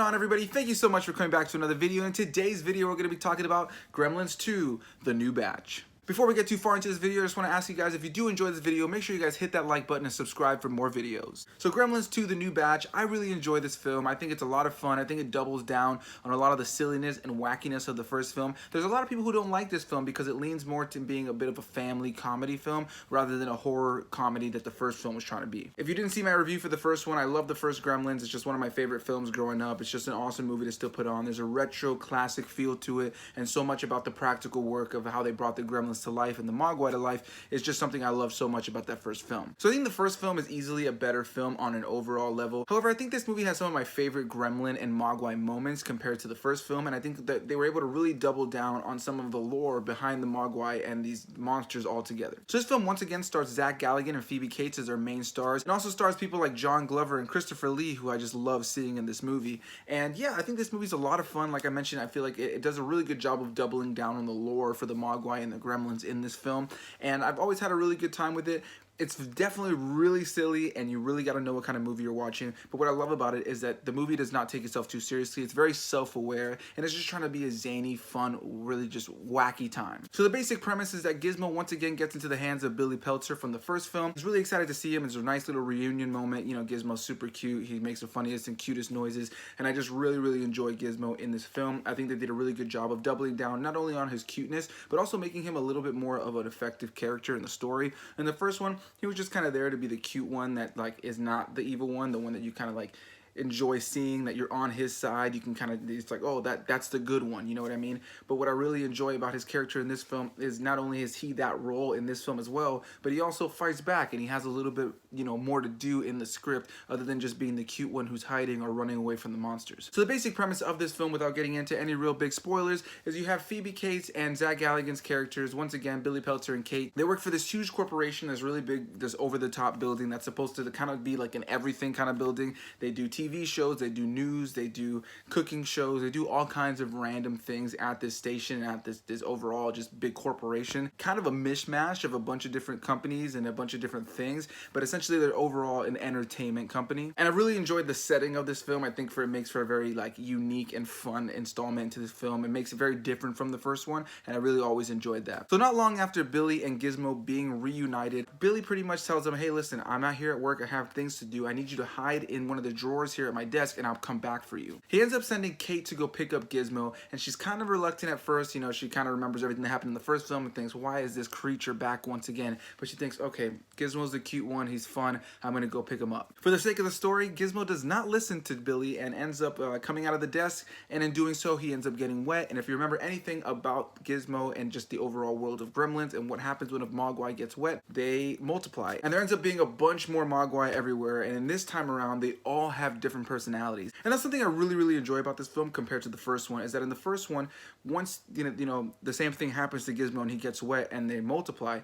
on, everybody? Thank you so much for coming back to another video. In today's video, we're going to be talking about Gremlins 2, The New Batch. Before we get too far into this video, I just want to ask you guys, if you do enjoy this video, make sure you guys hit that like button and subscribe for more videos. So Gremlins 2, The New Batch, I really enjoy this film. I think it's a lot of fun. I think it doubles down on a lot of the silliness and wackiness of the first film. There's a lot of people who don't like this film because it leans more to being a bit of a family comedy film rather than a horror comedy that the first film was trying to be. If you didn't see my review for the first one, I love the first Gremlins. It's just one of my favorite films growing up. It's just an awesome movie to still put on. There's a retro classic feel to it, and so much about the practical work of how they brought the Gremlins to life and the Mogwai to life is just something I love so much about that first film. So I think the first film is easily a better film on an overall level. However, I think this movie has some of my favorite Gremlin and Mogwai moments compared to the first film, and I think that they were able to really double down on some of the lore behind the Mogwai and these monsters all together. So this film once again stars Zach Galligan and Phoebe Cates as their main stars, and also stars people like John Glover and Christopher Lee, who I just love seeing in this movie. And yeah, I think this movie's a lot of fun. Like I mentioned, I feel like it does a really good job of doubling down on the lore for the Mogwai and the Gremlins in this film, and I've always had a really good time with it. It's definitely really silly, and you really got to know what kind of movie you're watching. But what I love about it is that the movie does not take itself too seriously. It's very self-aware, and it's just trying to be a zany, fun, really just wacky time. So the basic premise is that Gizmo once again gets into the hands of Billy Peltzer from the first film. He's really excited to see him. It's a nice little reunion moment. You know, Gizmo's super cute. He makes the funniest and cutest noises, and I just really enjoy Gizmo in this film. I think they did a really good job of doubling down not only on his cuteness, but also making him a little bit more of an effective character in the story. In the first one, he was just kind of there to be the cute one that like is not the evil one, the one that you kind of like enjoy seeing, that you're on his side. You can kind of, it's like, oh, that's the good one, you know what I mean? But what I really enjoy about his character in this film is not only is he that role in this film as well, but he also fights back, and he has a little bit, you know, more to do in the script other than just being the cute one who's hiding or running away from the monsters. So the basic premise of this film, without getting into any real big spoilers, is you have Phoebe Cates and Zach Galligan's characters, once again, Billy Peltzer and Kate. They work for this huge corporation, this really big, this over-the-top building that's supposed to kind of be like an everything kind of building. They do TV shows, they do news, they do cooking shows, they do all kinds of random things at this station, at this overall just big corporation. Kind of a mishmash of a bunch of different companies and a bunch of different things, but essentially they're overall an entertainment company. And I really enjoyed the setting of this film. I think it makes for a very like unique and fun installment to this film. It makes it very different from the first one, and I really always enjoyed that. So not long after Billy and Gizmo being reunited, Billy pretty much tells them, hey, listen, I'm out here at work, I have things to do, I need you to hide in one of the drawers here at my desk and I'll come back for you. He ends up sending Kate to go pick up Gizmo, and she's kind of reluctant at first. You know, she kind of remembers everything that happened in the first film and thinks, why is this creature back once again? But she thinks, okay, Gizmo's the cute one, he's fun, I'm gonna go pick him up. For the sake of the story, Gizmo does not listen to Billy and ends up coming out of the desk, and in doing so he ends up getting wet. And if you remember anything about Gizmo and just the overall world of Gremlins and what happens when a Mogwai gets wet, they multiply, and there ends up being a bunch more Mogwai everywhere, and in this time around they all have different personalities. And that's something I really enjoy about this film compared to the first one, is that in the first one, once you know the same thing happens to Gizmo and he gets wet and they multiply,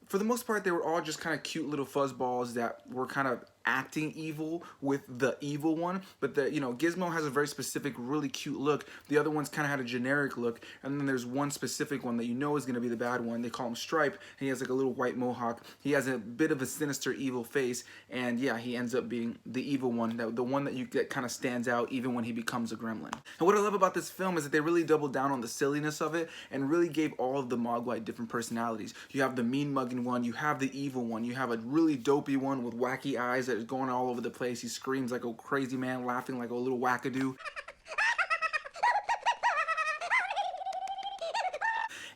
for the most part they were all just kind of cute little fuzzballs that were kind of acting evil with the evil one. But the, you know, Gizmo has a very specific, really cute look. The other ones kind of had a generic look, and then there's one specific one that you know is going to be the bad one. They call him Stripe, and he has like a little white mohawk. He has a bit of a sinister, evil face, and yeah, he ends up being the evil one, the one that you get kind of stands out even when he becomes a gremlin. And what I love about this film is that they really doubled down on the silliness of it and really gave all of the Mogwai different personalities. You have the mean mugging one, you have the evil one, you have a really dopey one with wacky eyes that is going all over the place. He screams like a crazy man, laughing like a little wackadoo.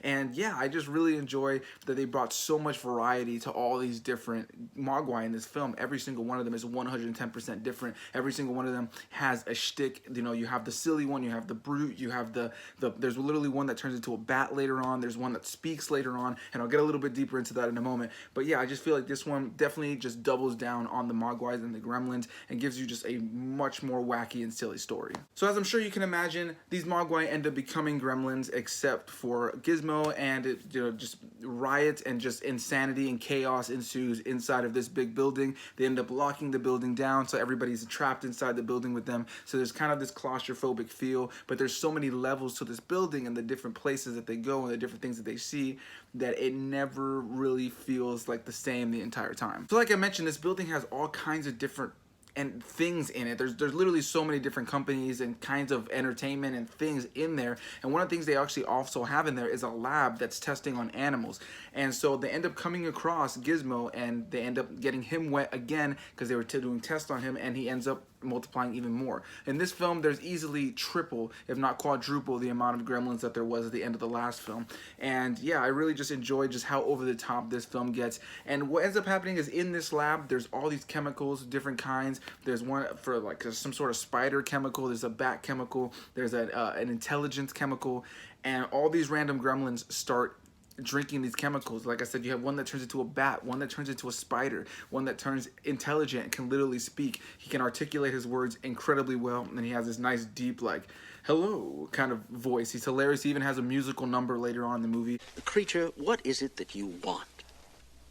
And yeah, I just really enjoy that they brought so much variety to all these different Mogwai in this film. Every single one of them is 110% different. Every single one of them has a shtick. You know, you have the silly one, you have the brute, you have there's literally one that turns into a bat later on, there's one that speaks later on, and I'll get a little bit deeper into that in a moment. But yeah, I just feel like this one definitely just doubles down on the Mogwais and the Gremlins and gives you just a much more wacky and silly story. So as I'm sure you can imagine, these Mogwai end up becoming Gremlins except for Gizmo, and it, you know, just riots and just insanity and chaos ensues inside of this big building. They end up locking the building down, so everybody's trapped inside the building with them. So there's kind of this claustrophobic feel, but there's so many levels to this building and the different places that they go and the different things that they see that it never really feels like the same the entire time. So like I mentioned, this building has all kinds of different and things in it. There's literally so many different companies and kinds of entertainment and things in there. And one of the things they actually also have in there is a lab that's testing on animals. And so they end up coming across Gizmo, and they end up getting him wet again because they were doing tests on him, and he ends up multiplying even more. In this film, there's easily triple, if not quadruple, the amount of gremlins that there was at the end of the last film. And yeah, I really just enjoyed just how over the top this film gets. And what ends up happening is in this lab, there's all these chemicals, different kinds. There's one for like some sort of spider chemical, there's a bat chemical, there's an intelligence chemical, and all these random gremlins start drinking these chemicals. Like I said, you have one that turns into a bat, one that turns into a spider, one that turns intelligent and can literally speak. He can articulate his words incredibly well, and he has this nice deep like hello kind of voice. He's hilarious. He even has a musical number later on in the movie. Creature, what is it that you want?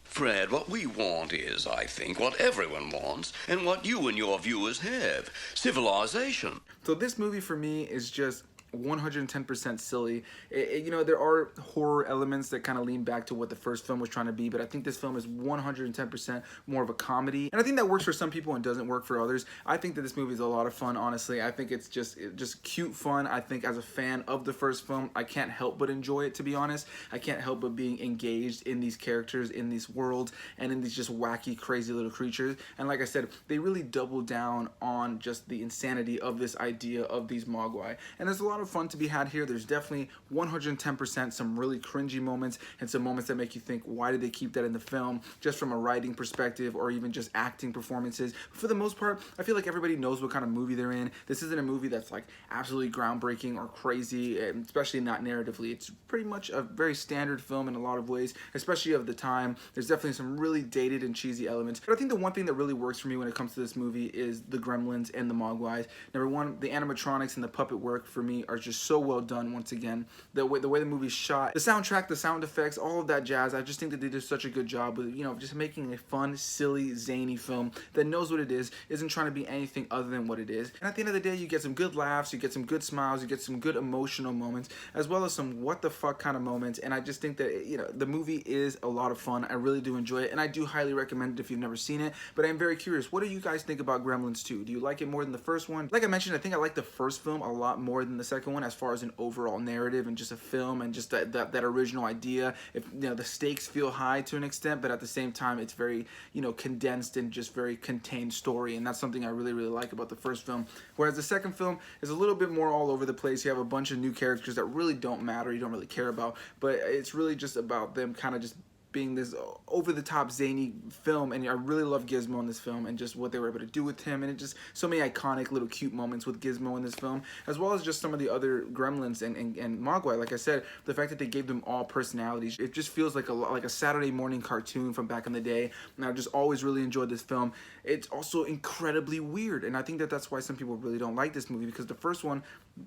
Fred, what we want is, I think, what everyone wants, and what you and your viewers have. Civilization. So this movie for me is just 110% silly. You know, there are horror elements that kind of lean back to what the first film was trying to be, but I think this film is 110% more of a comedy, and I think that works for some people and doesn't work for others. I think that this movie is a lot of fun, honestly. I think it's just cute fun. I think as a fan of the first film, I can't help but enjoy it, to be honest. I can't help but being engaged in these characters, in these worlds, and in these just wacky, crazy little creatures. And like I said, they really double down on just the insanity of this idea of these Mogwai. And there's a lot of fun to be had here. There's definitely 110% some really cringy moments and some moments that make you think, why did they keep that in the film, just from a writing perspective or even just acting performances. For the most part, I feel like everybody knows what kind of movie they're in. This isn't a movie that's like absolutely groundbreaking or crazy, and especially not narratively. It's pretty much a very standard film in a lot of ways, especially of the time. There's definitely some really dated and cheesy elements, but I think the one thing that really works for me when it comes to this movie is the Gremlins and the Mogwais. Number one, the animatronics and the puppet work for me are just so well done. Once again, the way the movie's shot, the soundtrack, the sound effects, all of that jazz, I just think that they did such a good job with, you know, just making a fun, silly, zany film that knows what it is, isn't trying to be anything other than what it is. And at the end of the day, you get some good laughs, you get some good smiles, you get some good emotional moments, as well as some what the fuck kind of moments. And I just think that, you know, the movie is a lot of fun. I really do enjoy it, and I do highly recommend it if you've never seen it. But I'm very curious, what do you guys think about Gremlins 2? Do you like it more than the first one? Like I mentioned, I think I like the first film a lot more than the second one as far as an overall narrative and just a film and just that original idea. If you know, the stakes feel high to an extent, but at the same time it's very, you know, condensed and just very contained story, and that's something I really like about the first film. Whereas the second film is a little bit more all over the place. You have a bunch of new characters that really don't matter, you don't really care about, but it's really just about them kind of just being this over-the-top zany film. And I really love Gizmo in this film and just what they were able to do with him, and it just so many iconic little cute moments with Gizmo in this film, as well as just some of the other Gremlins and Mogwai. Like I said, the fact that they gave them all personalities, it just feels like a Saturday morning cartoon from back in the day, and I just always really enjoyed this film. It's also incredibly weird, and I think that that's why some people really don't like this movie, because the first one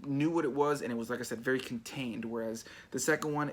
knew what it was, and it was, like I said, very contained, whereas the second one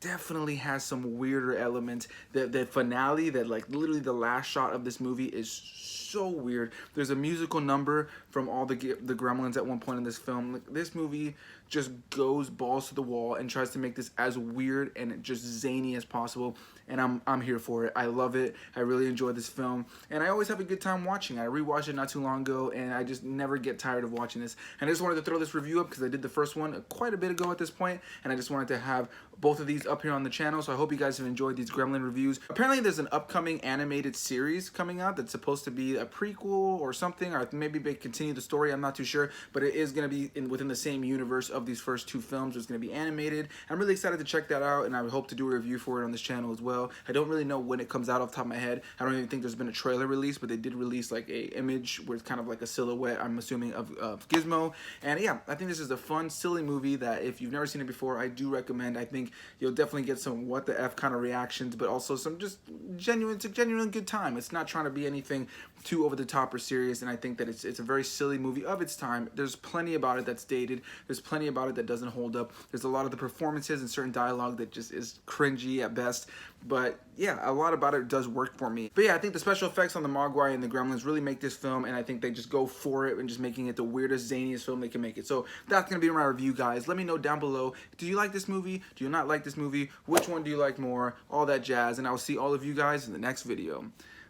definitely has some weirder elements. The finale, that like literally the last shot of this movie, is so weird. There's a musical number from all the Gremlins at one point in this film. Like, this movie just goes balls to the wall and tries to make this as weird and just zany as possible, and I'm here for it. I love it. I really enjoy this film, and I always have a good time watching it. I rewatched it not too long ago, and I just never get tired of watching this. And I just wanted to throw this review up because I did the first one quite a bit ago at this point, and I just wanted to have both of these up here on the channel, so I hope you guys have enjoyed these Gremlin reviews. Apparently there's an upcoming animated series coming out that's supposed to be a prequel or something, or maybe they continue the story, I'm not too sure, but it is going to be within the same universe of these first two films. It's going to be animated. I'm really excited to check that out, and I hope to do a review for it on this channel as well. I don't really know when it comes out off the top of my head. I don't even think there's been a trailer release, but they did release like a image where it's kind of like a silhouette, I'm assuming, of Gizmo. And yeah, I think this is a fun, silly movie that if you've never seen it before, I do recommend. I think you'll definitely get some what the F kind of reactions, but also some just genuine good time. It's not trying to be anything too over the top or serious, and I think that it's a very silly movie of its time. There's plenty about it that's dated. There's plenty about it that doesn't hold up. There's a lot of the performances and certain dialogue that just is cringy at best, but yeah, a lot about it does work for me. But yeah, I think the special effects on the Mogwai and the Gremlins really make this film, and I think they just go for it and just making it the weirdest, zaniest film they can make it. So that's gonna be my review, guys. Let me know down below, do you like this movie? Do you not like this movie? Which one do you like more? All that jazz, and I will see all of you guys in the next video.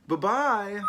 Bye-bye!